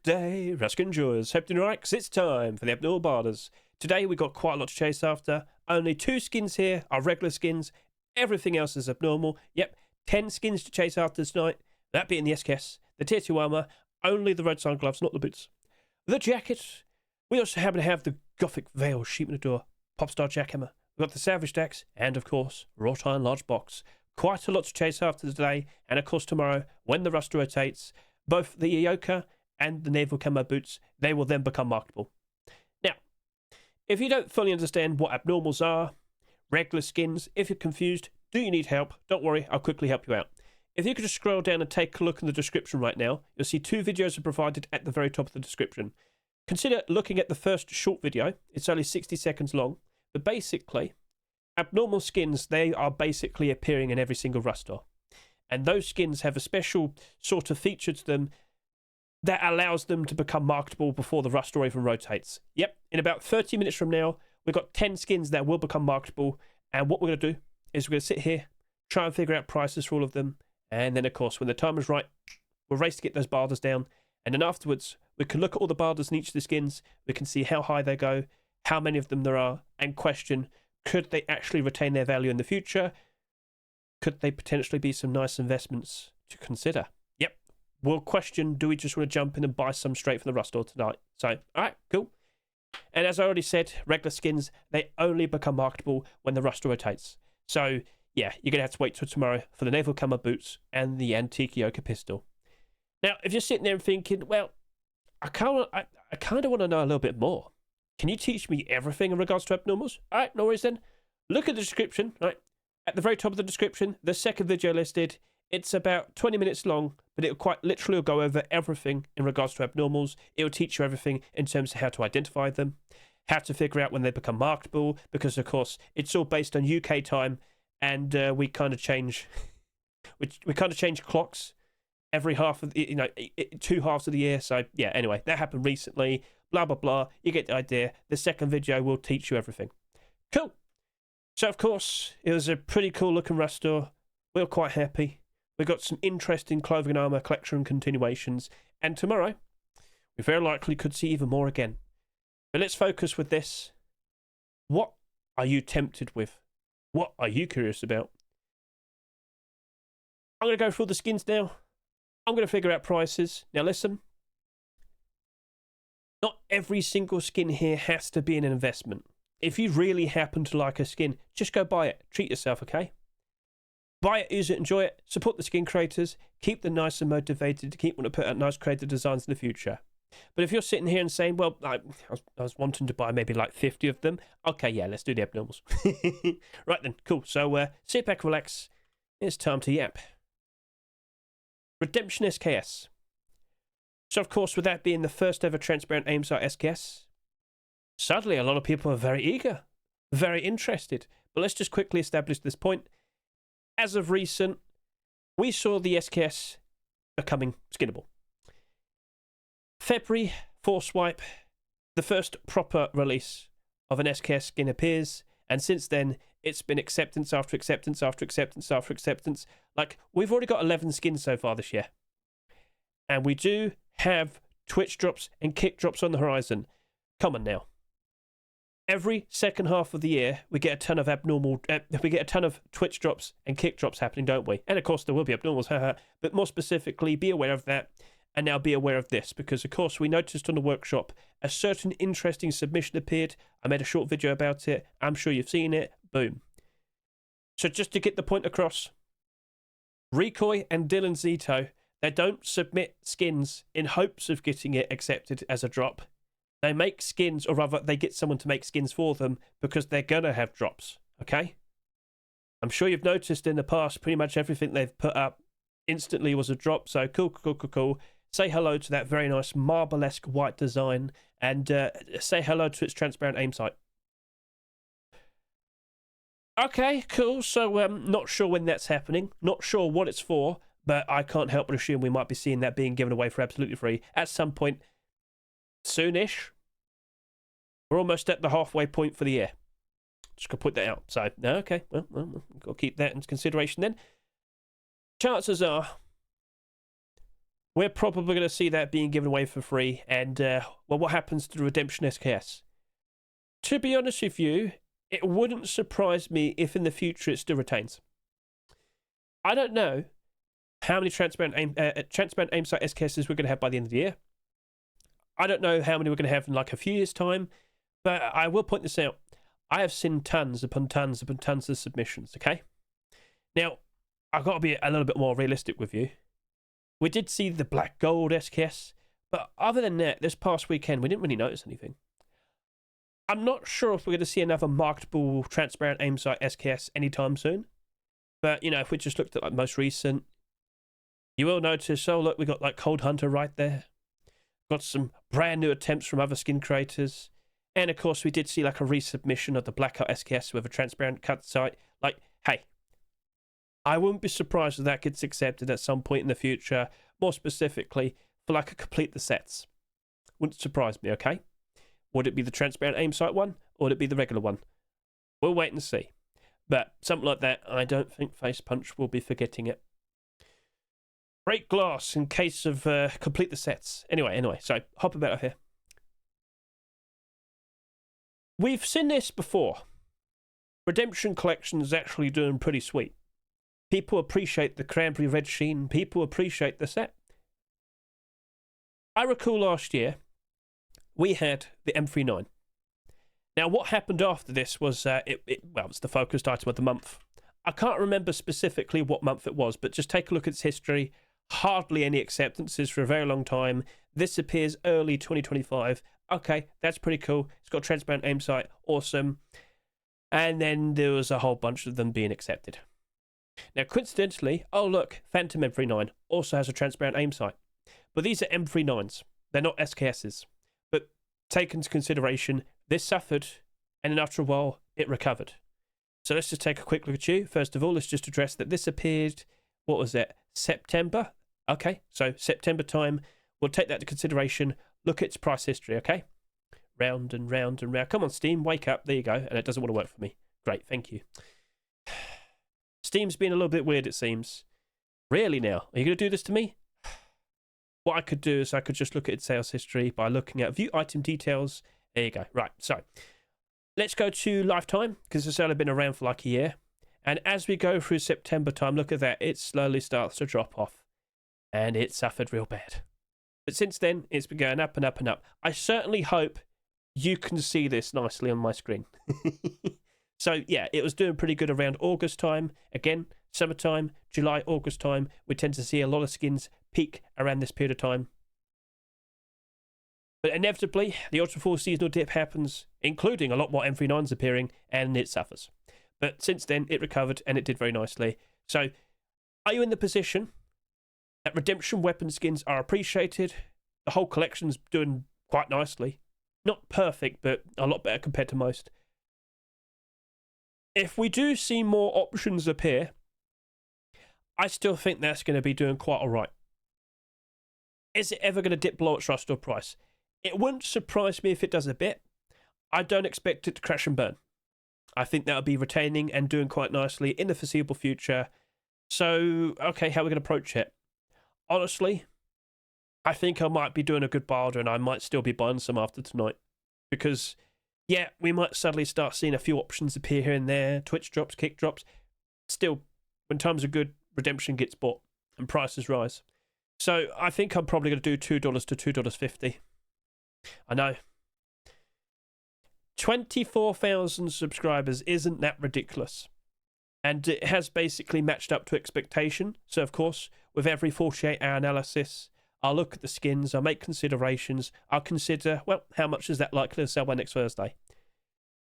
Good day, Ruskin enjoyers. Hope you're alright, 'cause it's time for the Abnormal Barders. Today we got quite a lot to chase after. Only 2 skins here are regular skins. Everything else is abnormal. Yep, 10 skins to chase after tonight. That being the SKS, the Tier 2 armor, only the roadside gloves, not the boots. The jacket. We also happen to have the Gothic Veil Sheep in the door, Popstar Jackhammer. We've got the Salvage Axe, and of course, Wrought Iron Large Box. Quite a lot to chase after today, and of course tomorrow, when the Rust rotates, both the Yoka and the Naval Camo boots, they will then become marketable. Now, if you don't fully understand what abnormals are, regular skins, if you're confused, do you need help? Don't worry, I'll quickly help you out. If you could just scroll down and take a look in the description right now, you'll see 2 videos are provided at the very top of the description. Consider looking at the first short video. It's only 60 seconds long, but basically, abnormal skins, they are basically appearing in every single Rust store. And those skins have a special sort of feature to them that allows them to become marketable before the Rust store even rotates. Yep, in about 30 minutes from now, we've got 10 skins that will become marketable. And what we're going to do is we're going to sit here, try and figure out prices for all of them. And then, of course, when the time is right, we'll race to get those barders down. And then afterwards, we can look at all the barders in each of the skins. We can see how high they go, how many of them there are, and question, could they actually retain their value in the future? Could they potentially be some nice investments to consider? Yep. We'll question, do we just want to jump in and buy some straight from the Rust store tonight? So, all right, cool. And as I already said, regular skins, they only become marketable when the Rust rotates. So, yeah, you're going to have to wait till tomorrow for the Naval Camo boots and the Antique Yoka pistol. Now, if you're sitting there and thinking, well, I kind of want to know a little bit more. Can you teach me everything in regards to abnormals? All right, no worries then. Look at the description, right? At the very top of the description, the second video listed, it's about 20 minutes long, but it'll quite literally go over everything in regards to abnormals. It'll teach you everything in terms of how to identify them, how to figure out when they become marketable, because of course it's all based on UK time, and we kind of change, we kind of change clocks every half of the, 2 halves of the year. So yeah, anyway, that happened recently. Blah blah blah. You get the idea. The second video will teach you everything. Cool. So, of course, it was a pretty cool looking Rust store. We were quite happy. We got some interesting clothing and armour collection continuations. And tomorrow, we very likely could see even more again. But let's focus with this. What are you tempted with? What are you curious about? I'm going to go through the skins now. I'm going to figure out prices. Now, listen. Not every single skin here has to be an investment. If you really happen to like a skin, just go buy it. Treat yourself, okay? Buy it, use it, enjoy it. Support the skin creators. Keep them nice and motivated to keep wanting to put out nice creative designs in the future. But if you're sitting here and saying, well, I was wanting to buy maybe like 50 of them. Okay, yeah, let's do the abnormals. Right then, cool. So sit back, relax. It's time to yap. Redemption SKS. So, of course, with that being the first ever transparent aim sight SKS, suddenly a lot of people are very eager, very interested. But let's just quickly establish this point. As of recent, we saw the SKS becoming skinnable. February, Force Wipe, the first proper release of an SKS skin appears, and since then, it's been acceptance after acceptance after acceptance after acceptance. Like, we've already got 11 skins so far this year. And we do have Twitch drops and kick drops on the horizon. Come on now. Every second half of the year, we get a ton of we get a ton of Twitch drops and kick drops happening, don't we? And of course, there will be abnormals, haha. But more specifically, be aware of that. And now be aware of this, because of course, we noticed on the workshop a certain interesting submission appeared. I made a short video about it. I'm sure you've seen it. Boom. So just to get the point across, Recoy and Dylan Zito, they don't submit skins in hopes of getting it accepted as a drop. They make skins, or rather, they get someone to make skins for them because they're going to have drops, okay? I'm sure you've noticed in the past, pretty much everything they've put up instantly was a drop, so cool. Say hello to that very nice marble-esque white design, and say hello to its transparent aim sight. Okay, cool, so not sure when that's happening, not sure what it's for, but I can't help but assume we might be seeing that being given away for absolutely free at some point soonish. We're almost at the halfway point for the year. Just gonna put that out. So, okay, well, got to keep that into consideration then. Chances are we're probably going to see that being given away for free. And, well, what happens to the Redemption SKS? To be honest with you, it wouldn't surprise me if in the future it still retains. I don't know how many transparent aim sight SKSs we're going to have by the end of the year. I don't know how many we're going to have in like a few years' time, but I will point this out. I have seen tons upon tons upon tons of submissions, okay? Now, I've got to be a little bit more realistic with you. We did see the black gold SKS, but other than that, this past weekend, we didn't really notice anything. I'm not sure if we're going to see another marketable transparent aim sight SKS anytime soon. But, you know, if we just looked at like most recent, you will notice, oh, look, we got like Cold Hunter right there. Got some brand new attempts from other skin creators. And, of course, we did see like a resubmission of the Blackout SKS with a transparent cut sight. Like, hey, I wouldn't be surprised if that gets accepted at some point in the future, more specifically for like a complete the sets. Wouldn't surprise me, okay? Would it be the transparent aim sight one, or would it be the regular one? We'll wait and see. But something like that, I don't think Face Punch will be forgetting it. Break glass in case of complete the sets. Anyway, so hop about here. We've seen this before. Redemption Collection is actually doing pretty sweet. People appreciate the cranberry red sheen. People appreciate the set. I recall last year, we had the M39. Now, what happened after this was, it's the focused item of the month. I can't remember specifically what month it was, but just take a look at its history. Hardly any acceptances for a very long time. This appears early 2025. Okay, that's pretty cool. It's got transparent aim sight. Awesome. And then there was a whole bunch of them being accepted. Now, coincidentally, oh look, Phantom M39 also has a transparent aim sight. But these are M39s. They're not SKSs. But take into consideration, this suffered, and then after a while, it recovered. So let's just take a quick look at you. First of all, let's just address that this appeared, what was it, September? Okay, so September time. We'll take that into consideration. Look at its price history, okay? Round and round and round. Come on, Steam, wake up. There you go. And it doesn't want to work for me. Great, thank you. Steam's been a little bit weird, it seems. Really now? Are you going to do this to me? What I could do is I could just look at its sales history by looking at view item details. There you go. Right, so let's go to lifetime, because it's only been around for like a year. And as we go through September time, look at that. It slowly starts to drop off. And it suffered real bad. But since then, it's been going up and up and up. I certainly hope you can see this nicely on my screen. So, yeah, it was doing pretty good around August time. Again, summertime, July, August time. We tend to see a lot of skins peak around this period of time. But inevitably, the Ultra 4 seasonal dip happens, including a lot more M39s appearing, and it suffers. But since then, it recovered, and it did very nicely. So, are you in the position that redemption weapon skins are appreciated? The whole collection's doing quite nicely. Not perfect, but a lot better compared to most. If we do see more options appear, I still think that's going to be doing quite alright. Is it ever going to dip below its restored price? It wouldn't surprise me if it does a bit. I don't expect it to crash and burn. I think that'll be retaining and doing quite nicely in the foreseeable future. So, okay, how are we going to approach it? Honestly, I think I might be doing a good barter, and I might still be buying some after tonight. Because, yeah, we might suddenly start seeing a few options appear here and there. Twitch drops, kick drops. Still, when times are good, redemption gets bought and prices rise. So I think I'm probably going to do $2 to $2.50. I know. 24,000 subscribers isn't that ridiculous. And it has basically matched up to expectation. So, of course, with every 48-hour analysis, I'll look at the skins, I'll make considerations, I'll consider, well, how much is that likely to sell by next Thursday?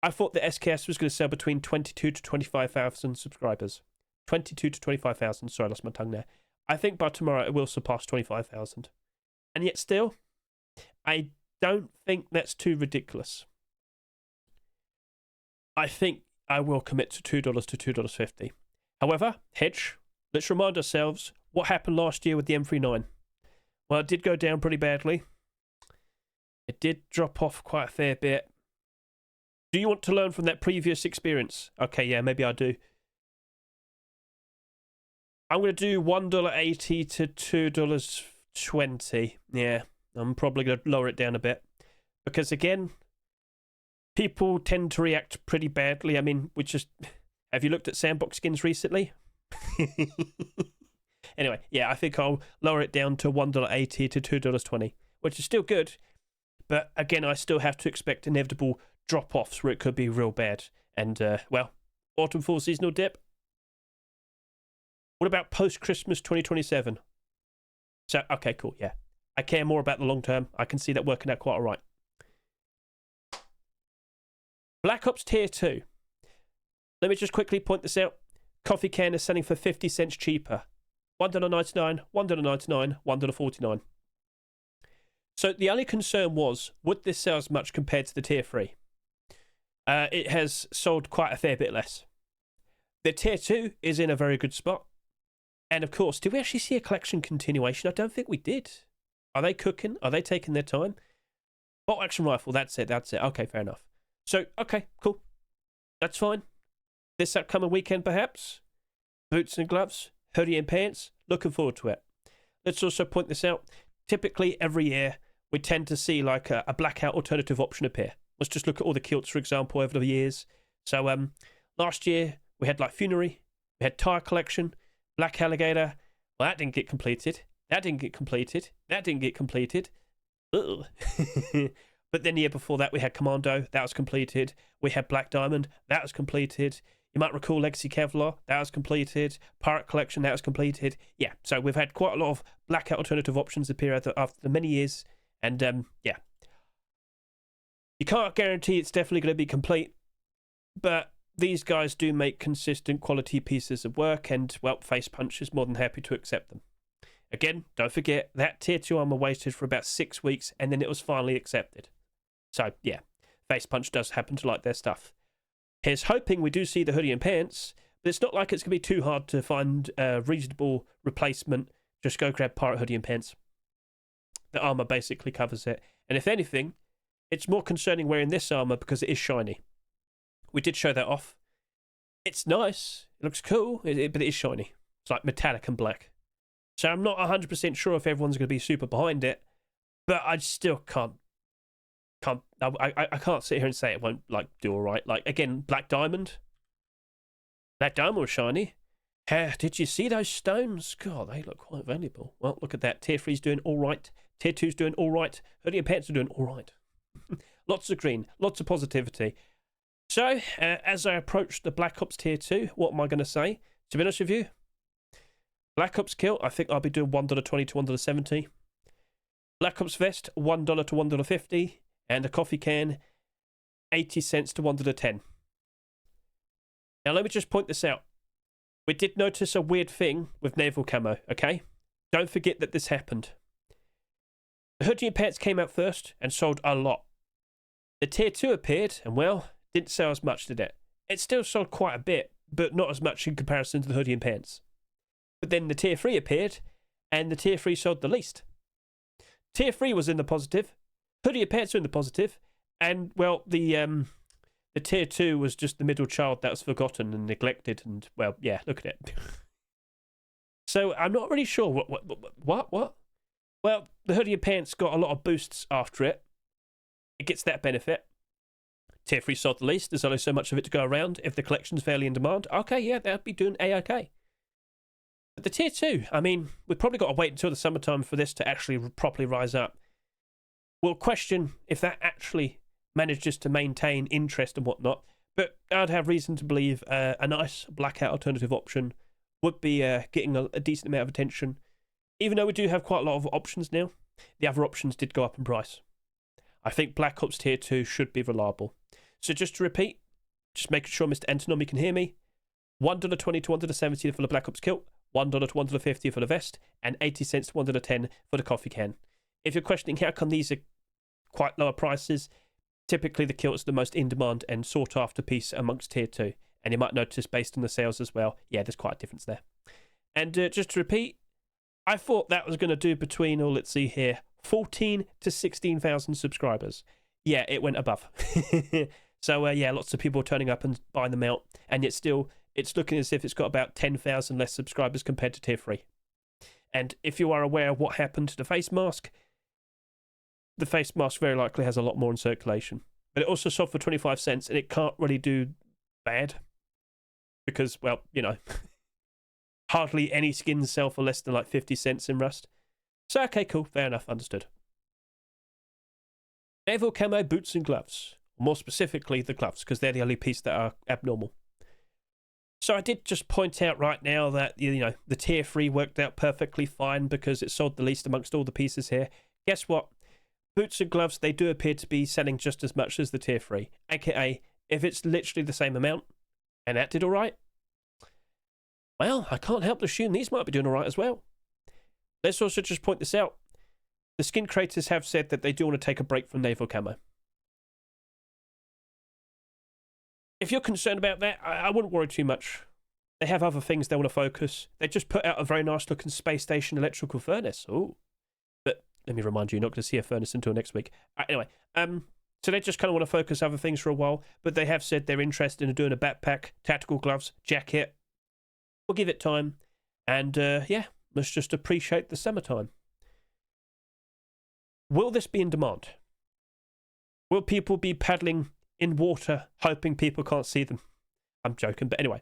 I thought the SKS was going to sell between 22 to 25,000 subscribers. 22 to 25,000, sorry, I lost my tongue there. I think by tomorrow it will surpass 25,000. And yet still, I don't think that's too ridiculous. I think I will commit to $2 to $2.50. However, Hedge, let's remind ourselves what happened last year with the M39. Well, it did go down pretty badly. It did drop off quite a fair bit. Do you want to learn from that previous experience? Okay, yeah, maybe I do. I'm going to do $1.80 to $1.20. Yeah, I'm probably going to lower it down a bit. Because again, people tend to react pretty badly. I mean, have you looked at sandbox skins recently? Anyway, yeah, I think I'll lower it down to $1.80 to $2.20, which is still good. But again, I still have to expect inevitable drop-offs where it could be real bad. And, well, autumn fall seasonal dip. What about post-Christmas 2027? So, okay, cool, yeah. I care more about the long term. I can see that working out quite all right. Black Ops Tier 2. Let me just quickly point this out. Coffee can is selling for 50 cents cheaper. $1.99, $1.99, $1.49. So the only concern was, would this sell as much compared to the Tier 3? It has sold quite a fair bit less. The Tier 2 is in a very good spot. And of course, did we actually see a collection continuation? I don't think we did. Are they cooking? Are they taking their time? Bolt action rifle, that's it. Okay, fair enough. So, okay, cool. That's fine. This upcoming weekend, perhaps. Boots and gloves, hoodie and pants. Looking forward to it. Let's also point this out. Typically, every year, we tend to see like a blackout alternative option appear. Let's just look at all the kilts, for example, over the years. So, last year, we had like Funerary. We had Tire Collection. Black Alligator. Well, that didn't get completed. That didn't get completed. That didn't get completed. Ugh. But then the year before that, we had Commando. That was completed. We had Black Diamond. That was completed. You might recall Legacy Kevlar. That was completed. Pirate Collection. That was completed. Yeah, so we've had quite a lot of blackout alternative options appear after the many years. And, yeah. You can't guarantee it's definitely going to be complete. But these guys do make consistent quality pieces of work. And, well, Face Punch is more than happy to accept them. Again, don't forget, that Tier 2 armor waited for about 6 weeks, and then it was finally accepted. So, yeah, Face Punch does happen to like their stuff. Here's hoping we do see the hoodie and pants, but it's not like it's going to be too hard to find a reasonable replacement. Just go grab Pirate hoodie and pants. The armor basically covers it. And if anything, it's more concerning wearing this armor because it is shiny. We did show that off. It's nice. It looks cool, but it is shiny. It's like metallic and black. So I'm not 100% sure if everyone's going to be super behind it, but I still can't I can't sit here and say it won't like do all right. Like again, Black Diamond. That diamond was shiny. Did you see those stones? God, they look quite valuable. Well, look at that. Tier 3's doing all right. Tier 2's doing all right. Hoodie and pants are doing all right. Lots of green, lots of positivity. So, as I approach the Black Ops Tier 2, what am I going to say? To be honest with you, Black Ops kilt, I think I'll be doing $1.20 to $1.70. Black Ops vest, $1 to $1.50. And a coffee can, 80 cents to $1.10. Now, let me just point this out. We did notice a weird thing with Naval Camo, okay? Don't forget that this happened. The hoodie and pants came out first and sold a lot. The Tier 2 appeared and, well, didn't sell as much, did it? It still sold quite a bit, but not as much in comparison to the hoodie and pants. But then the Tier 3 appeared, and the Tier 3 sold the least. Tier 3 was in the positive. Hoodie and pants are in the positive. And, well, the Tier 2 was just the middle child that was forgotten and neglected. And, well, yeah, look at it. So, I'm not really sure. What? Well, the hoodie and pants got a lot of boosts after it. It gets that benefit. Tier 3 sold the least. There's only so much of it to go around. If the collection's fairly in demand, okay, yeah, that'd be doing A-okay. But the Tier 2, I mean, we've probably got to wait until the summertime for this to actually properly rise up. We'll question if that actually manages to maintain interest and whatnot, but I'd have reason to believe a nice blackout alternative option would be getting a decent amount of attention. Even though we do have quite a lot of options now, the other options did go up in price. I think Black Ops Tier 2 should be reliable. So just to repeat, just making sure Mr. Antonomy can hear me, $1.20 to $1.70 for the Black Ops kilt, $1 to $1.50 for the vest, and 80 cents to $1.10 for the coffee can. If you're questioning how come these are quite lower prices, typically the kilt is the most in-demand and sought-after piece amongst Tier 2. And you might notice based on the sales as well, yeah, there's quite a difference there. And just to repeat, I thought that was going to do between, let's see here, 14 to 16,000 subscribers. Yeah, it went above. So, yeah, lots of people turning up and buying them out. And yet still, it's looking as if it's got about 10,000 less subscribers compared to Tier 3. And if you are aware of what happened to the face mask very likely has a lot more in circulation. But it also sold for 25 cents, and it can't really do bad. Because, well, you know, hardly any skins sell for less than like 50 cents in Rust. So, okay, cool, fair enough, understood. Naval Camo boots and gloves. More specifically, the gloves, because they're the only piece that are abnormal. So I did just point out right now that, you know, the tier 3 worked out perfectly fine because it sold the least amongst all the pieces here. Guess what? Boots and gloves, they do appear to be selling just as much as the tier 3. AKA, if it's literally the same amount, and that did alright, well, I can't help but assume these might be doing alright as well. Let's also just point this out. The skin creators have said that they do want to take a break from Naval Camo. If you're concerned about that, I wouldn't worry too much. They have other things they want to focus. They just put out a very nice looking space station electrical furnace. Ooh. But let me remind you, you're not going to see a furnace until next week. Anyway, so they just kind of want to focus other things for a while, but they have said they're interested in doing a backpack, tactical gloves, jacket. We'll give it time. And yeah, let's just appreciate the summertime. Will this be in demand? Will people be paddling in water, hoping people can't see them? I'm joking, but anyway.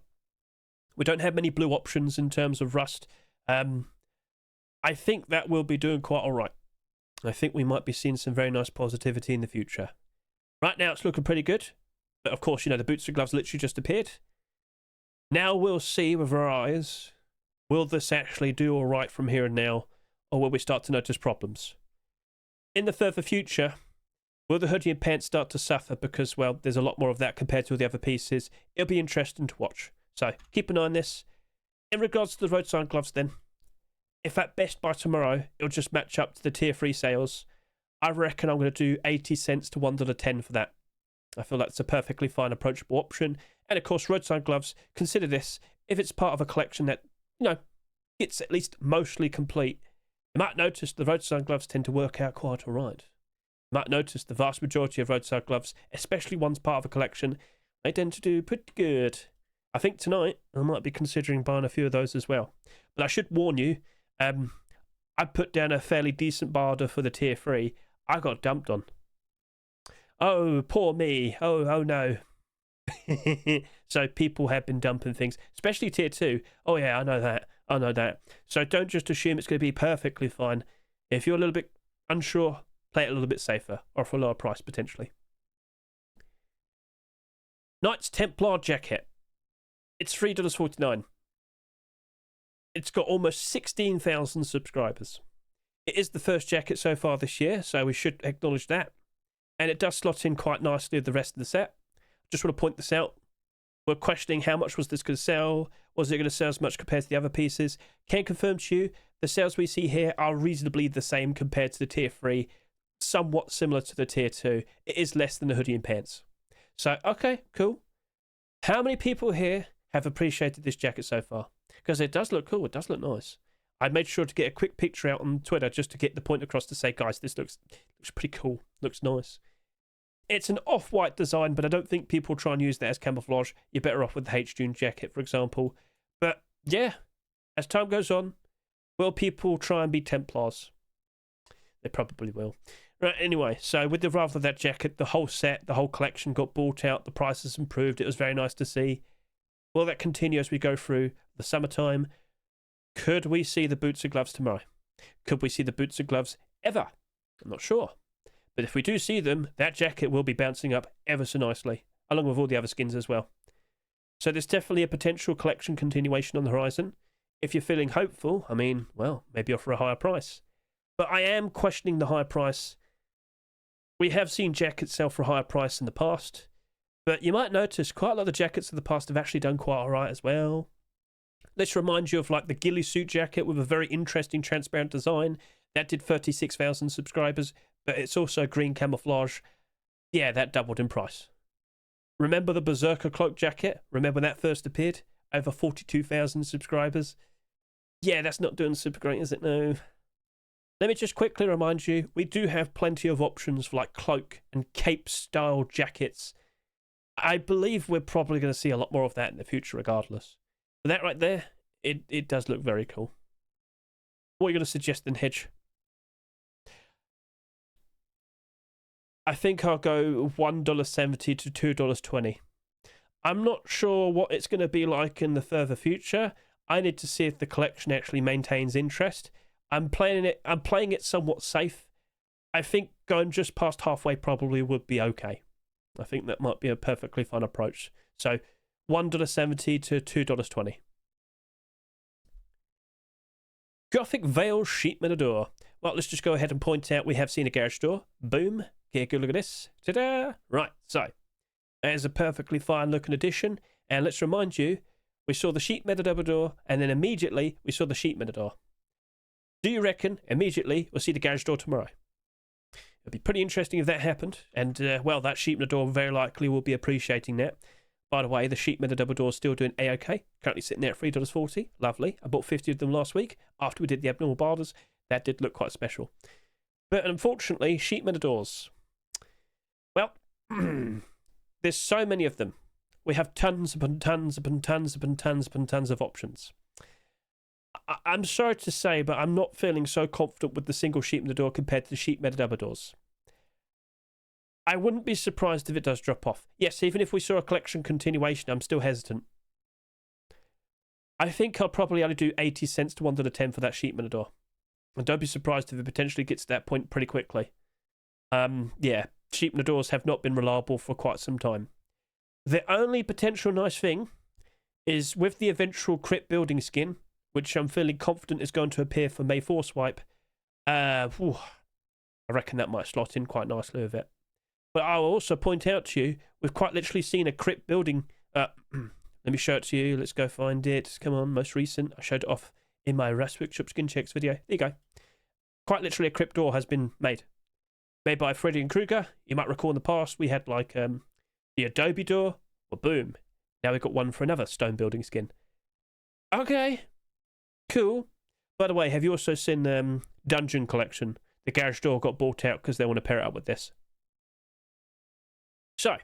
We don't have many blue options in terms of Rust. I think that will be doing quite alright. I think we might be seeing some very nice positivity in the future. Right now it's looking pretty good. But of course, you know, the boots and gloves literally just appeared. Now we'll see with our eyes, will this actually do alright from here and now, or will we start to notice problems? In the further future, will the hoodie and pants start to suffer because, well, there's a lot more of that compared to all the other pieces? It'll be interesting to watch. So, keep an eye on this. In regards to the roadside gloves then, if at best by tomorrow, it'll just match up to the tier 3 sales, I reckon I'm going to do 80 cents to $1.10 for that. I feel that's a perfectly fine approachable option. And of course, roadside gloves, consider this, if it's part of a collection that, you know, it's at least mostly complete, you might notice the roadside gloves tend to work out quite alright. You might notice the vast majority of roadside gloves, especially ones part of a collection, they tend to do pretty good. I think tonight I might be considering buying a few of those as well. But I should warn you, I put down a fairly decent barter for the tier 3. I got dumped on. Oh, poor me. Oh no. So people have been dumping things, especially tier 2. Oh yeah, I know that. So don't just assume it's going to be perfectly fine. If you're a little bit unsure, play it a little bit safer, or for a lower price potentially. Knight's Templar jacket. It's $3.49. It's got almost 16,000 subscribers. It is the first jacket so far this year, so we should acknowledge that. And it does slot in quite nicely with the rest of the set. Just want to point this out. We're questioning how much was this going to sell. Was it going to sell as much compared to the other pieces? Can confirm to you, the sales we see here are reasonably the same compared to the tier 3. Somewhat similar to the tier 2. It is less than the hoodie and pants. So, okay, cool. How many people here have appreciated this jacket so far? Because it does look cool. It does look nice. I made sure to get a quick picture out on Twitter just to get the point across to say, guys, this looks pretty cool. Looks nice. It's an off-white design, but I don't think people try and use that as camouflage. You're better off with the Hedge jacket, for example. But, yeah, as time goes on, will people try and be Templars? They probably will. Right, anyway, so with the rather that jacket, the whole set, the whole collection got bought out. The prices improved. It was very nice to see. Will that continue as we go through the summertime? Could we see the boots and gloves tomorrow? Could we see the boots and gloves ever? I'm not sure. But if we do see them, that jacket will be bouncing up ever so nicely, along with all the other skins as well. So there's definitely a potential collection continuation on the horizon. If you're feeling hopeful, I mean, well, maybe offer a higher price. But I am questioning the higher price. We have seen jackets sell for a higher price in the past. But you might notice quite a lot of the jackets of the past have actually done quite alright as well. Let's remind you of like the ghillie suit jacket with a very interesting transparent design. That did 36,000 subscribers, but it's also green camouflage. Yeah, that doubled in price. Remember the Berserker cloak jacket? Remember when that first appeared? Over 42,000 subscribers. Yeah, that's not doing super great, is it? No. Let me just quickly remind you, we do have plenty of options for like cloak and cape style jackets. I believe we're probably going to see a lot more of that in the future regardless. But that right there, it does look very cool. What are you going to suggest then, Hedge? I think I'll go $1.70 to $2.20. I'm not sure what it's going to be like in the further future. I need to see if the collection actually maintains interest. I'm playing it somewhat safe. I think going just past halfway probably would be okay. I think that might be a perfectly fine approach. So $1.70 to $2.20. Gothic Veil Sheep Matador. Well, let's just go ahead and point out we have seen a garage door. Boom. Get a good look at this. Ta-da! Right, so there's a perfectly fine looking addition. And let's remind you, we saw the Sheep Matador and then immediately we saw the Sheep Matador. Do you reckon immediately we'll see the garage door tomorrow? It'd be pretty interesting if that happened. And, well, that Sheep Matador very likely will be appreciating that. By the way, the Sheep Matador is still doing A-OK. Currently sitting there at $3.40. Lovely. I bought 50 of them last week after we did the abnormal barders. That did look quite special. But unfortunately, Sheep Matadors. Well, there's so many of them. We have tons upon tons upon tons upon tons upon tons of options. I'm sorry to say, but I'm not feeling so confident with the single Sheep Matador compared to the Sheep Matadors. I wouldn't be surprised if it does drop off. Yes, even if we saw a collection continuation, I'm still hesitant. I think I'll probably only do 80 cents to $1.10 for that Sheep Matador. And don't be surprised if it potentially gets to that point pretty quickly. Yeah, Sheep Matadors have not been reliable for quite some time. The only potential nice thing is with the eventual crypt building skin, which I'm feeling confident is going to appear for May 4 swipe. I reckon that might slot in quite nicely with it. But I'll also point out to you, we've quite literally seen a crypt building. Let me show it to you. Let's go find it. Come on, most recent. I showed it off in my Rastwick Shop Skin Checks video. There you go. Quite literally a crypt door has been made. Made by Freddy and Krueger. You might recall in the past we had like the Adobe door. Well, boom. Now we've got one for another stone building skin. Okay. Cool. By the way, have you also seen Dungeon Collection? The garage door got bought out because they want to pair it up with this. So,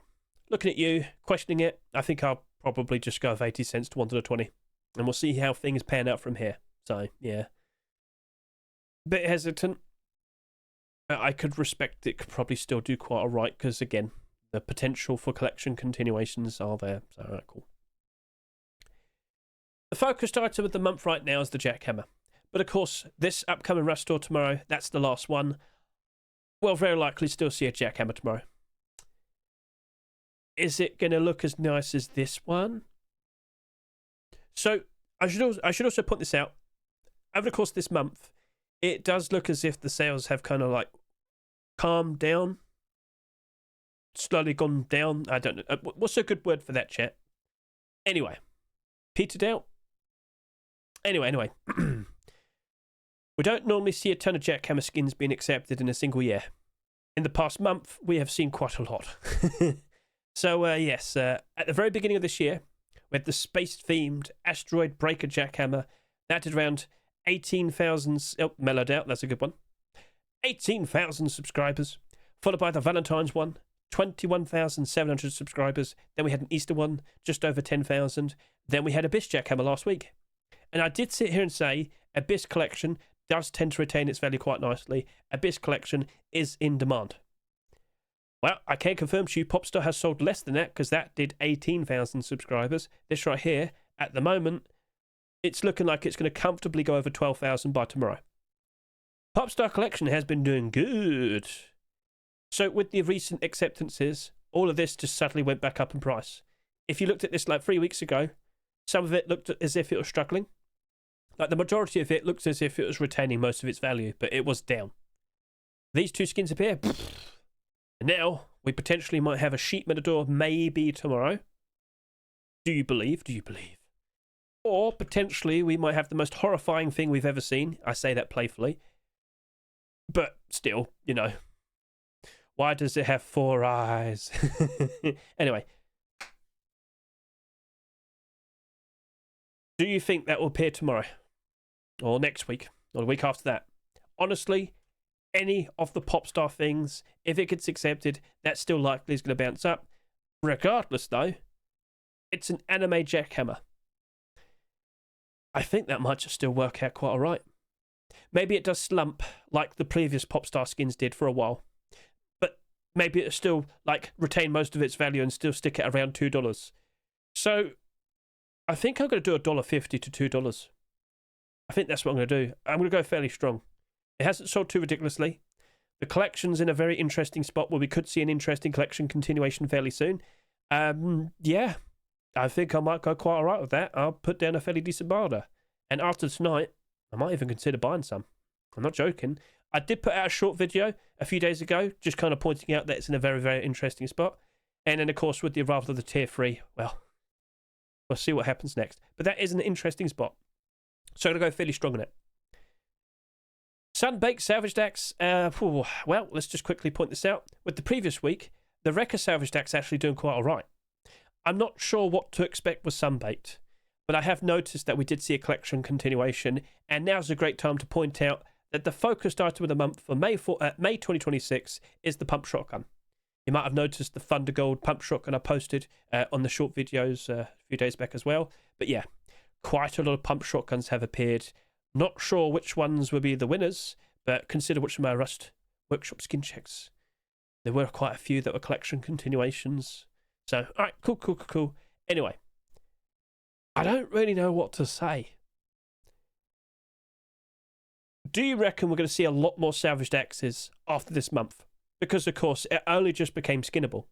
looking at you, questioning it, I think I'll probably just go with 80 cents to $1.20. And we'll see how things pan out from here. So, yeah. Bit hesitant. I could respect it, could probably still do quite alright, because again, the potential for collection continuations are there. So, alright, cool. The focused item of the month right now is the Jackhammer. But of course, this upcoming Rust store tomorrow, that's the last one. We'll very likely still see a Jackhammer tomorrow. Is it going to look as nice as this one? So, I should also point this out. Over the course of this month, it does look as if the sales have kind of like calmed down. Slowly gone down. I don't know. What's a good word for that, chat? Anyway. Petered out? Anyway. We don't normally see a ton of Jackhammer skins being accepted in a single year. In the past month, we have seen quite a lot. So, yes, at the very beginning of this year, we had the space-themed Asteroid Breaker Jackhammer. That did around 18,000... Oh, mellowed out, that's a good one. 18,000 subscribers. Followed by the Valentine's one, 21,700 subscribers. Then we had an Easter one, just over 10,000. Then we had Abyss Jackhammer last week. And I did sit here and say, Abyss Collection does tend to retain its value quite nicely. Abyss Collection is in demand. Well, I can confirm to you, Popstar has sold less than that because that did 18,000 subscribers. This right here, at the moment, it's looking like it's going to comfortably go over 12,000 by tomorrow. Popstar Collection has been doing good. So with the recent acceptances, all of this just suddenly went back up in price. If you looked at this like 3 weeks ago, some of it looked as if it was struggling. Like the majority of it looked as if it was retaining most of its value, but it was down. These two skins appear. And now, we potentially might have a Sheep Matador maybe tomorrow. Do you believe? Do you believe? Or, potentially, we might have the most horrifying thing we've ever seen. I say that playfully. But, still, you know. Why does it have 4 eyes? Anyway. Do you think that will appear tomorrow? Or next week? Or the week after that? Honestly, any of the Popstar things, if it gets accepted, that still likely is going to bounce up. Regardless, though, it's an anime Jackhammer. I think that might just still work out quite alright. Maybe it does slump like the previous Popstar skins did for a while. But maybe it'll still like retain most of its value and still stick at around $2. So I think I'm going to do $1.50 to $2. I think that's what I'm going to do. I'm going to go fairly strong. It hasn't sold too ridiculously. The collection's in a very interesting spot where we could see an interesting collection continuation fairly soon. Yeah, I think I might go quite all right with that. I'll put down a fairly decent barter. And after tonight, I might even consider buying some. I'm not joking. I did put out a short video a few days ago, just kind of pointing out that it's in a very, very interesting spot. And then, of course, with the arrival of the tier 3, well, we'll see what happens next. But that is an interesting spot. So I'm going to go fairly strong on it. Sunbaked Salvage Axe. Well, let's just quickly point this out. With the previous week, the Wrecker Salvage Axe actually doing quite all right. I'm not sure what to expect with Sunbaked, but I have noticed that we did see a collection continuation, and now's a great time to point out that the focused item of the month for May 2026 is the pump shotgun. You might have noticed the Thunder Gold pump shotgun I posted on the short videos a few days back as well. But yeah, quite a lot of pump shotguns have appeared. Not sure which ones will be the winners, but consider which of my Rust Workshop skin checks. There were quite a few that were collection continuations. So, all right, cool. Anyway, I don't really know what to say. Do you reckon we're going to see a lot more salvaged axes after this month? Because, of course, it only just became skinnable.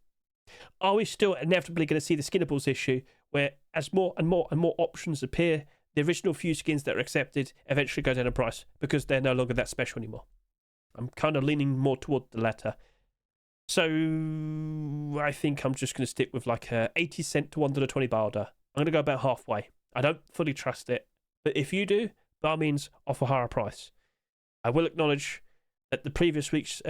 Are we still inevitably going to see the skinnables issue, where as more and more options appear, the original few skins that are accepted eventually go down in price because they're no longer that special anymore? I'm kind of leaning more toward the latter. So I think I'm just going to stick with like a 80 cent to $1.20 barter. I'm going to go about halfway. I don't fully trust it, but if you do, by all means, offer a higher price. I will acknowledge that the previous week's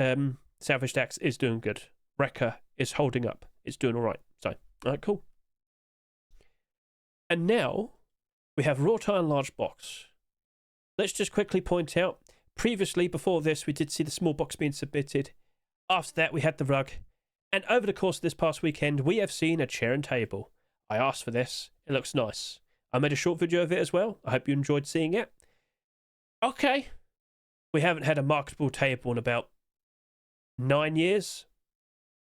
Salvaged Axe is doing good. Wrecker is holding up. It's doing all right. So, all right, cool. And now we have Wrought Iron Large Box. Let's just quickly point out, previously, before this, we did see the small box being submitted. After that, we had the rug. And over the course of this past weekend, we have seen a chair and table. I asked for this. It looks nice. I made a short video of it as well. I hope you enjoyed seeing it. Okay. We haven't had a marketable table in about 9 years.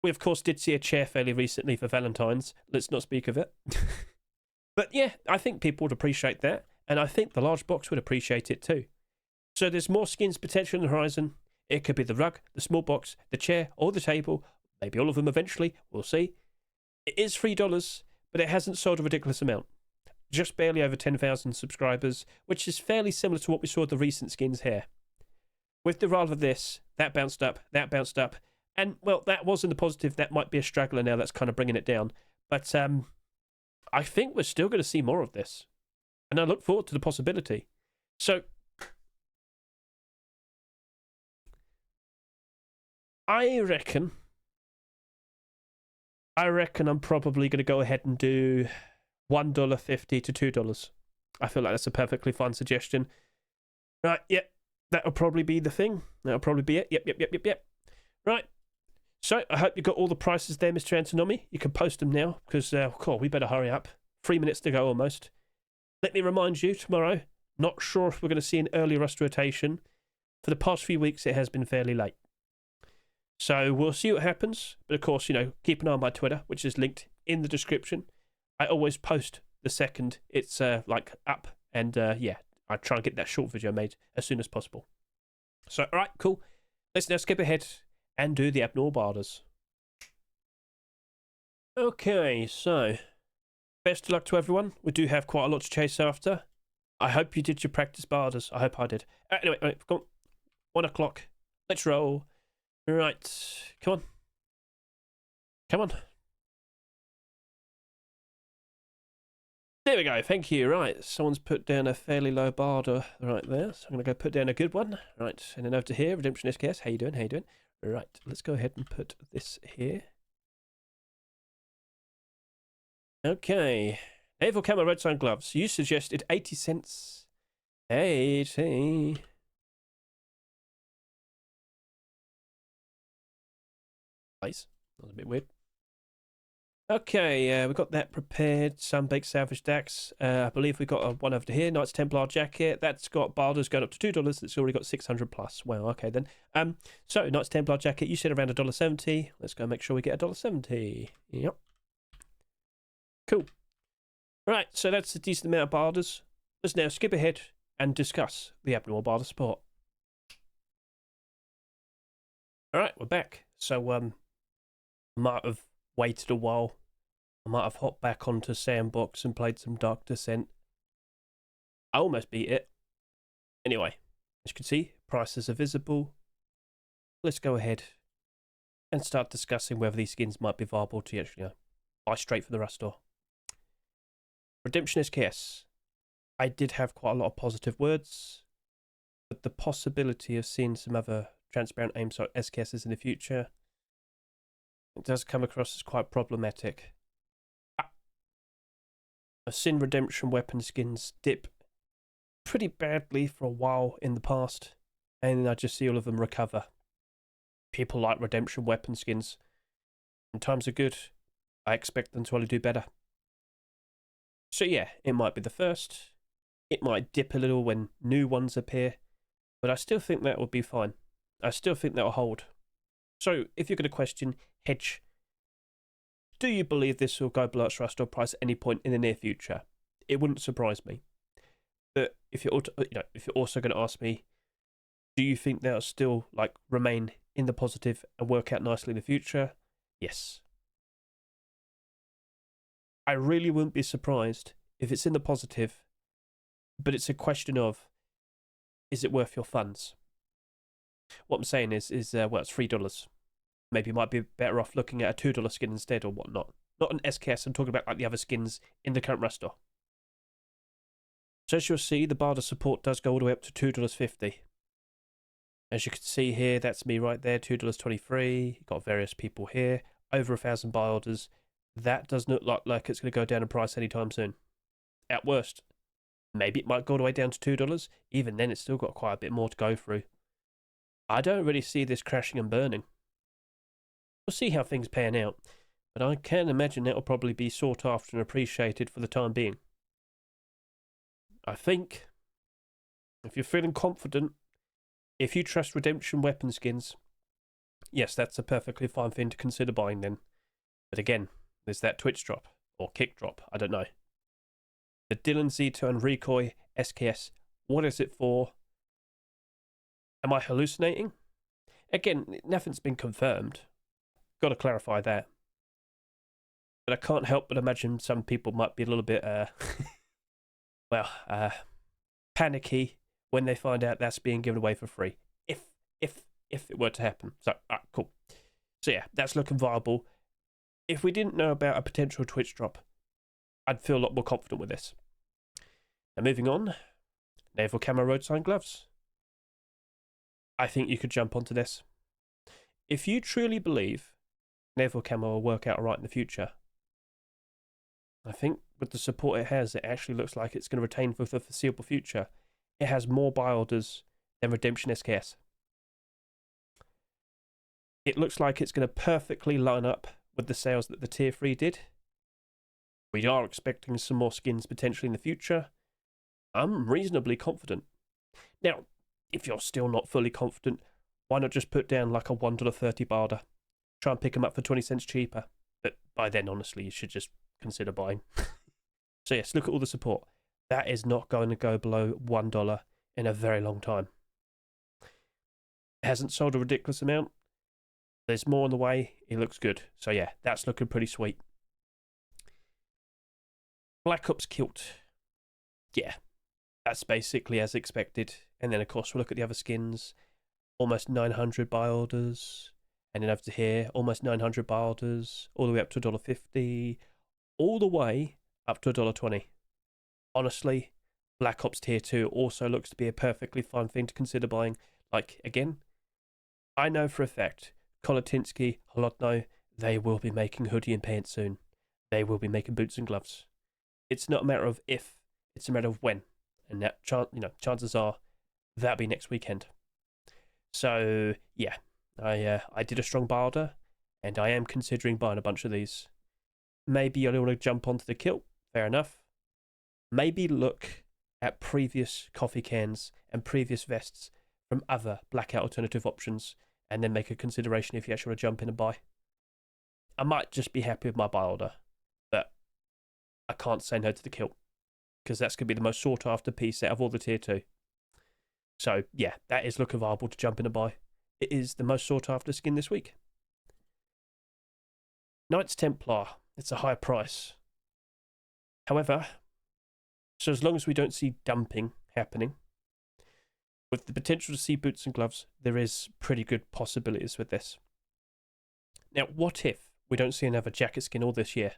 We, of course, did see a chair fairly recently for Valentine's. Let's not speak of it. But yeah, I think people would appreciate that. And I think the large box would appreciate it too. So there's more skins potential on the horizon. It could be the rug, the small box, the chair, or the table. Maybe all of them eventually. We'll see. It is $3, but it hasn't sold a ridiculous amount. Just barely over 10,000 subscribers, which is fairly similar to what we saw with the recent skins here. With the arrival of this, that bounced up, and, well, that was in the positive. That might be a straggler now. That's kind of bringing it down. But I think we're still going to see more of this. And I look forward to the possibility. So I reckon I'm probably going to go ahead and do $1.50 to $2. I feel like that's a perfectly fine suggestion. Right, yep. That'll probably be the thing. That'll probably be it. Yep. Right. So, I hope you got all the prices there, Mr. Antonomy. You can post them now, because, we better hurry up. 3 minutes to go almost. Let me remind you, tomorrow, not sure if we're going to see an early Rust rotation. For the past few weeks, it has been fairly late. So, we'll see what happens. But, of course, keep an eye on my Twitter, which is linked in the description. I always post the second it's, up. And, I try and get that short video made as soon as possible. So, all right, cool. Let's now skip ahead and do the abnormal barters. Okay, so best of luck to everyone. We do have quite a lot to chase after. I hope you did your practice barters. I hope I did. Anyway, come on. 1 o'clock. Let's roll. Right, come on. There we go, thank you. Right, someone's put down a fairly low barter right there, so I'm going to go put down a good one. Right, and then over to here, Redemption SKS, how you doing? Right, let's go ahead and put this here. Okay, Naval Camo Red Sign Gloves. You suggested 80 cents. 80. Nice, that was a bit weird. Okay, we've got that prepared. Sunbaked Salvage Axe. I believe we've got one over to here. Knight's Templar jacket. That's got barders going up to $2. It's already got 600 plus. Wow, okay then. So Knight's Templar jacket, you said around $1.70. Let's go make sure we get $1.70. Yep. Cool. Right, so that's a decent amount of barders. Let's now skip ahead and discuss the abnormal barter support. Alright, we're back. So, might have waited a while. I might have hopped back onto Sandbox and played some Dark Descent. I almost beat it. Anyway, as you can see, prices are visible. Let's go ahead and start discussing whether these skins might be viable to actually buy straight from the rust store. Redemption SKS. I did have quite a lot of positive words, but the possibility of seeing some other transparent aim SKSs in the future, it does come across as quite problematic. I've seen redemption weapon skins dip pretty badly for a while in the past, and I just see all of them recover. People like redemption weapon skins. When times are good, I expect them to only do better. So yeah, it might be the first. It might dip a little when new ones appear, but I still think that would be fine. I still think that will hold. So if you're going to question Hedge, do you believe this will go below its rust store price at any point in the near future? It wouldn't surprise me. But if you're also going to ask me, do you think that'll still remain in the positive and work out nicely in the future? Yes. I really wouldn't be surprised if it's in the positive, but it's a question of, is it worth your funds? What I'm saying is well, it's $3. Maybe you might be better off looking at a $2 skin instead or whatnot. Not an SKS, I'm talking about the other skins in the current rust store. So as you'll see, the barter support does go all the way up to $2.50. As you can see here, that's me right there, $2.23. You've got various people here, over 1,000 buy orders. That does not look like it's going to go down in price anytime soon. At worst, maybe it might go all the way down to $2. Even then, it's still got quite a bit more to go through. I don't really see this crashing and burning. We'll see how things pan out, but I can imagine that will probably be sought after and appreciated for the time being. I think, if you're feeling confident, if you trust redemption weapon skins, yes, that's a perfectly fine thing to consider buying then. But again, there's that Twitch drop, or kick drop, I don't know. The Dylan Z-Turn Recoy SKS, what is it for? Am I hallucinating? Again, nothing's been confirmed. Got to clarify that. But I can't help but imagine some people might be a little bit, panicky when they find out that's being given away for free. If it were to happen. So, cool. So yeah, that's looking viable. If we didn't know about a potential Twitch drop, I'd feel a lot more confident with this. Now moving on, Naval Camo road sign gloves. I think you could jump onto this. If you truly believe Naval Camo will work out alright in the future, I think with the support it has, it actually looks like it's going to retain for the foreseeable future. It has more buy orders than Redemption SKS. It looks like it's going to perfectly line up with the sales that the Tier 3 did. We are expecting some more skins potentially in the future. I'm reasonably confident. Now, if you're still not fully confident, why not just put down like a $1.30 barter? Try and pick them up for 20 cents cheaper. But by then, honestly, you should just consider buying. So yes, look at all the support. That is not going to go below $1 in a very long time. It hasn't sold a ridiculous amount. There's more on the way. It looks good. So yeah, that's looking pretty sweet. Black Ops Kilt. Yeah, that's basically as expected. And then, of course, we'll look at the other skins. Almost 900 buy orders. And then over to here, almost 900 buy orders. All the way up to $1.50. All the way up to $1.20. Honestly, Black Ops Tier 2 also looks to be a perfectly fine thing to consider buying. Like, again, I know for a fact, Kolatinsky, Holodno, they will be making hoodie and pants soon. They will be making boots and gloves. It's not a matter of if, it's a matter of when. And that, chances are that'll be next weekend. So, yeah, I did a strong buy order, and I am considering buying a bunch of these. Maybe you only want to jump onto the kilt. Fair enough. Maybe look at previous coffee cans and previous vests from other blackout alternative options, and then make a consideration if you actually want to jump in and buy. I might just be happy with my buy order, but I can't say no to the kilt, because that's going to be the most sought after piece out of all the tier 2. So yeah, that is looking viable to jump in and buy. It is the most sought after skin this week. Knights Templar, it's a high price. However, so as long as we don't see dumping happening, with the potential to see boots and gloves, there is pretty good possibilities with this. Now, what if we don't see another jacket skin all this year?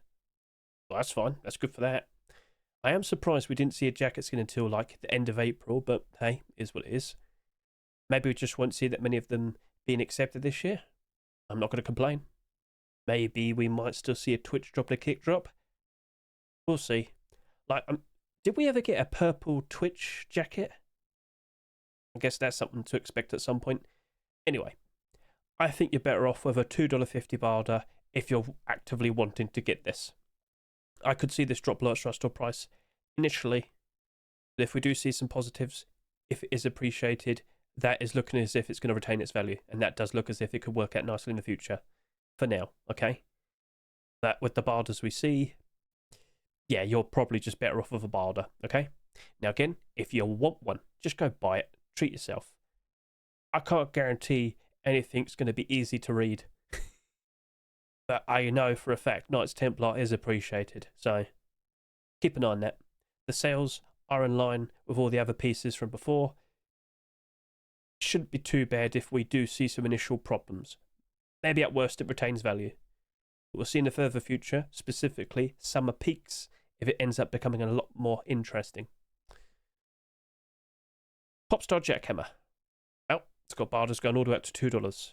Well, that's fine. That's good for that. I am surprised we didn't see a jacket skin until like the end of April, but hey, is what it is. Maybe we just won't see that many of them being accepted this year. I'm not going to complain. Maybe we might still see a Twitch drop and a kick drop. We'll see. Like, did we ever get a purple Twitch jacket? I guess that's something to expect at some point. Anyway, I think you're better off with a $2.50 barter if you're actively wanting to get this. I could see this drop below its store price initially, but if we do see some positives, if it is appreciated, that is looking as if it's going to retain its value, and that does look as if it could work out nicely in the future. For now, okay? But with the barders we see, yeah, you're probably just better off with a barder, okay? Now again, if you want one, just go buy it. Treat yourself. I can't guarantee anything's going to be easy to read. But I know for a fact Knights Templar is appreciated, so keep an eye on that. The sales are in line with all the other pieces from before. Shouldn't be too bad if we do see some initial problems. Maybe at worst it retains value. We'll see in the further future, specifically summer peaks, if it ends up becoming a lot more interesting. Popstar Jackhammer. Well, it's got barders going all the way up to $2.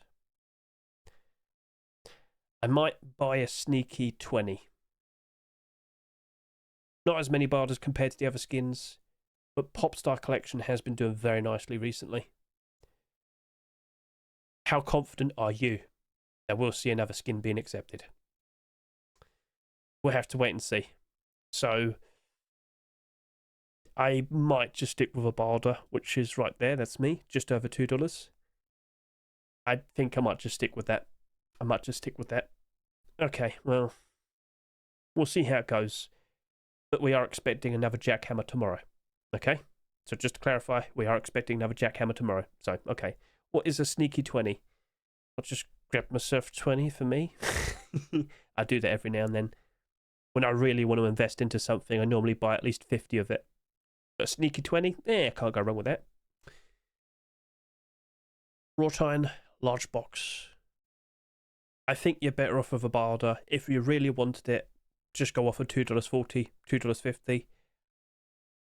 I might buy a sneaky 20. Not as many barders compared to the other skins, but Popstar Collection has been doing very nicely recently. How confident are you that we'll see another skin being accepted? We'll have to wait and see. So I might just stick with a barter, which is right there. That's me, just over $2. I think I might just stick with that. Okay, well, we'll see how it goes. But we are expecting another Jackhammer tomorrow. Okay? So just to clarify, we are expecting another Jackhammer tomorrow. So, okay. What is a sneaky 20? I'll just grab myself 20 for me. I do that every now and then. When I really want to invest into something, I normally buy at least 50 of it. But a sneaky 20? I can't go wrong with that. Wrought iron, large box. I think you're better off with a barter. If you really wanted it, just go off of $2.40, $2.50.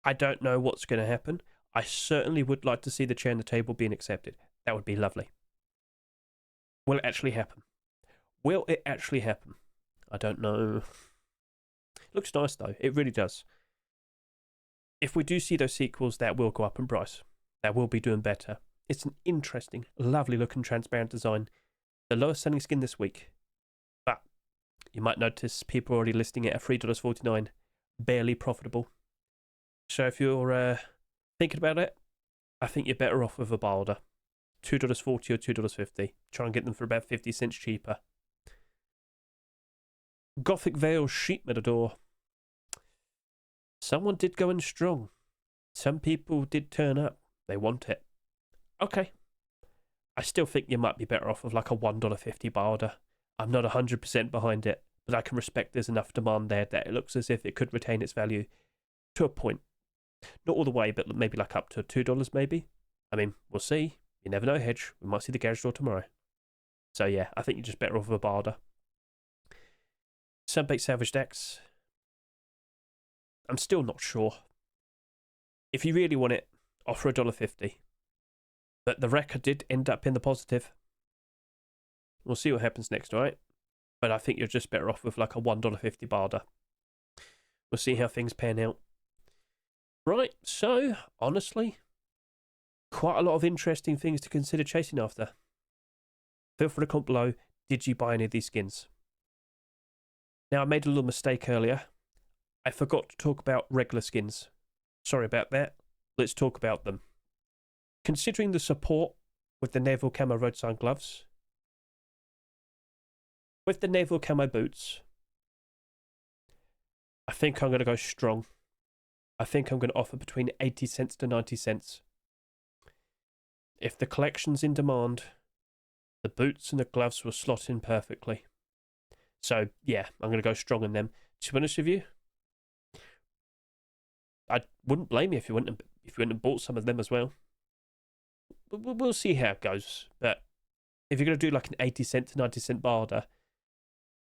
I don't know what's going to happen. I certainly would like to see the chair and the table being accepted. That would be lovely. Will it actually happen? Will it actually happen? I don't know. Looks nice though. It really does. If we do see those sequels, that will go up in price. That will be doing better. It's an interesting, lovely looking transparent design. The lowest selling skin this week. But you might notice people are already listing it at $3.49. Barely profitable. So if you're thinking about it, I think you're better off with a barter. $2.40 or $2.50. Try and get them for about 50 cents cheaper. Gothic Veil Sheet Matador. Someone did go in strong. Some people did turn up. They want it. Okay. I still think you might be better off with like a $1.50 barter. I'm not 100% behind it, but I can respect there's enough demand there that it looks as if it could retain its value to a point. Not all the way, but maybe like up to $2 maybe. I mean, we'll see. You never know, Hedge. We might see the garage door tomorrow. So yeah, I think you're just better off with a barter. Sunbaked Salvage Axe. I'm still not sure. If you really want it, offer $1.50. But the record did end up in the positive. We'll see what happens next, alright? But I think you're just better off with like a $1.50 barter. We'll see how things pan out. Right, so, honestly, quite a lot of interesting things to consider chasing after. Feel free to comment below, did you buy any of these skins? Now, I made a little mistake earlier. I forgot to talk about regular skins. Sorry about that. Let's talk about them. Considering the support with the Naval Camo roadside gloves, with the Naval Camo boots, I think I'm going to go strong. I think I'm going to offer between 80 cents to 90 cents. If the collection's in demand, the boots and the gloves will slot in perfectly. So, yeah, I'm going to go strong in them. To be honest with you, I wouldn't blame you if you went and bought some of them as well. We'll see how it goes. But if you're going to do like an 80 cent to 90 cent barter,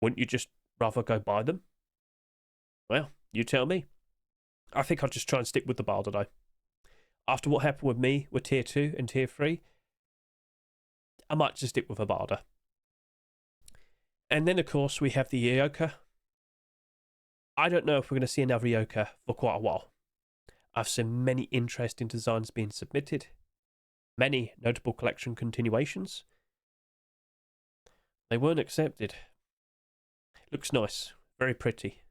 wouldn't you just rather go buy them? Well, you tell me. I think I'll just try and stick with the barter though. After what happened with me with tier 2 and tier 3, I might just stick with a barter. And then, of course, we have the Yoka. I don't know if we're going to see another Yoka for quite a while. I've seen many interesting designs being submitted. Many notable collection continuations. They weren't accepted. Looks nice. Very pretty.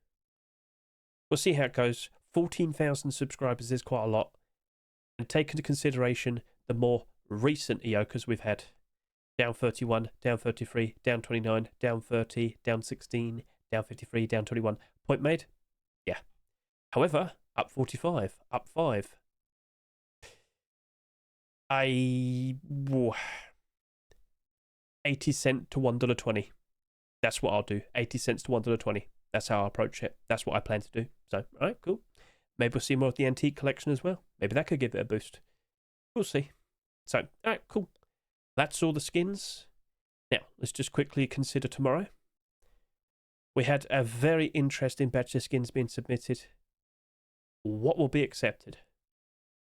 We'll see how it goes. 14,000 subscribers is quite a lot. And take into consideration the more recent Yokas we've had. Down 31, down 33, down 29, down 30, down 16, down 53, down 21. Point made? Yeah. However, up 45, up 5. 80 cent to $1.20. That's what I'll do. 80 cents to $1.20. That's how I approach it. That's what I plan to do. So, all right, cool. Maybe we'll see more of the antique collection as well. Maybe that could give it a boost. We'll see. So, all right, cool. That's all the skins. Now, let's just quickly consider tomorrow. We had a very interesting batch of skins being submitted. What will be accepted?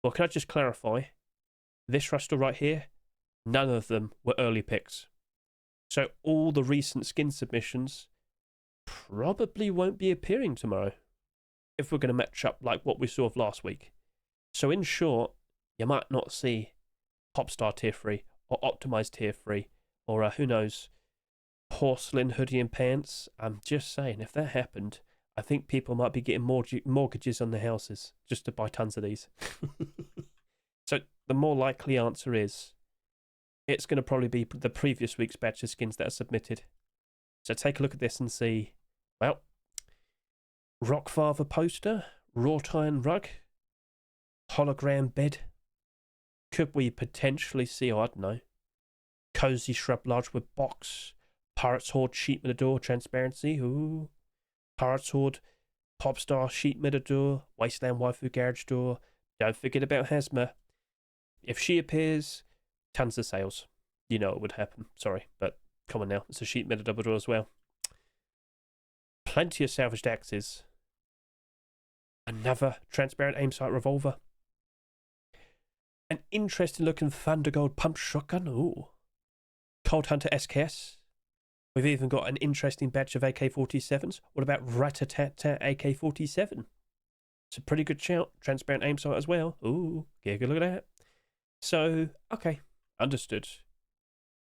Well, can I just clarify? This roster right here, none of them were early picks. So all the recent skin submissions probably won't be appearing tomorrow if we're going to match up like what we saw of last week. So in short, you might not see Popstar Tier 3 or Optimized Tier 3 or who knows, Porcelain Hoodie and Pants. I'm just saying, if that happened, I think people might be getting mortgages on their houses just to buy tons of these. So the more likely answer is it's going to probably be the previous week's batch of skins that are submitted. So take a look at this and see, well, Rockfather poster, wrought iron rug, hologram bed. Could we potentially see, I don't know, cozy shrub lodge with box, Pirates Horde sheet metal door transparency, ooh, Pirates Horde Popstar sheet metal door, Wasteland waifu garage door. Don't forget about Hazma. If she appears, tons of sales. You know it would happen. Sorry, but come on now. It's a sheet metal double door as well. Plenty of salvaged axes. Another transparent aim sight revolver. An interesting looking Thundergold pump shotgun. Ooh. Cold Hunter SKS. We've even got an interesting batch of AK-47s. What about Rat-a-tat-tat AK-47? It's a pretty good shout. Transparent aim sight as well. Ooh, get a good look at that. So, okay, understood.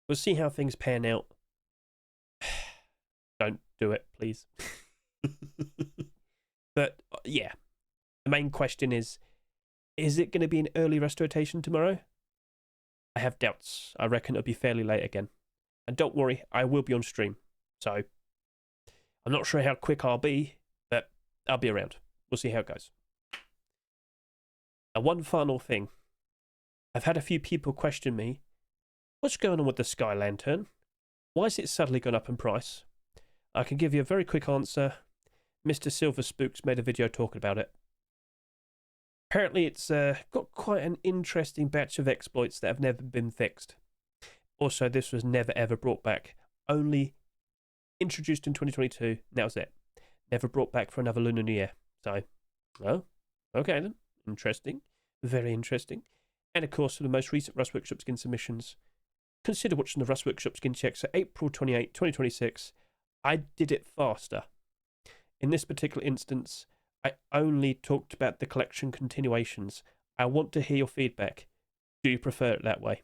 We'll see how things pan out. Don't do it, please. But, yeah, the main question is it going to be an early restoration tomorrow? I have doubts. I reckon it'll be fairly late again. And don't worry, I will be on stream. So, I'm not sure how quick I'll be, but I'll be around. We'll see how it goes. And one final thing. I've had a few people question me, what's going on with the Sky Lantern? Why has it suddenly gone up in price? I can give you a very quick answer. Mr. Silver Spooks made a video talking about it. Apparently it's got quite an interesting batch of exploits that have never been fixed. Also, this was never ever brought back. Only introduced in 2022, that was it. Never brought back for another Lunar New Year. So, well, okay then. Interesting. Very interesting. And of course, for the most recent Rust Workshop skin submissions, consider watching the Rust Workshop skin checks for April 28, 2026. I did it faster. In this particular instance, I only talked about the collection continuations. I want to hear your feedback. Do you prefer it that way?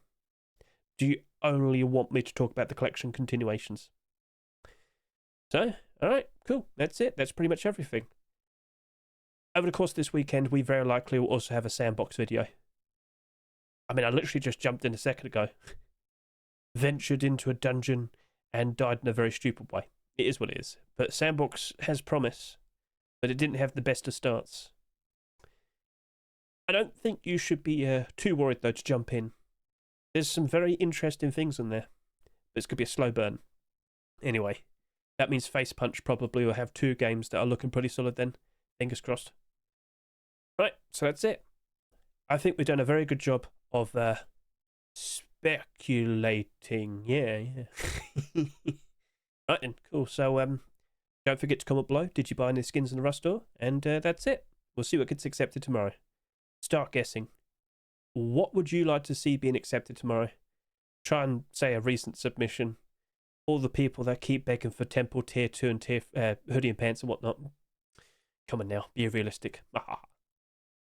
Do you only want me to talk about the collection continuations? So, All right, cool. That's it. That's pretty much everything. Over the course of this weekend, we very likely will also have a sandbox video. I mean, I literally just jumped in a second ago. Ventured into a dungeon and died in a very stupid way. It is what it is. But sandbox has promise, but it didn't have the best of starts. I don't think you should be too worried, though, to jump in. There's some very interesting things in there, but it's going to be a slow burn. Anyway, that means Face Punch probably will have 2 games that are looking pretty solid then. Fingers crossed. Right, so that's it. I think we've done a very good job of speculating. Yeah. Right then, cool. So don't forget to comment below. Did you buy any skins in the Rust store? And that's it. We'll see what gets accepted tomorrow. Start guessing. What would you like to see being accepted tomorrow? Try and say a recent submission. All the people that keep begging for Temple Tier 2 and Tier hoodie and pants and whatnot. Come on now, be realistic.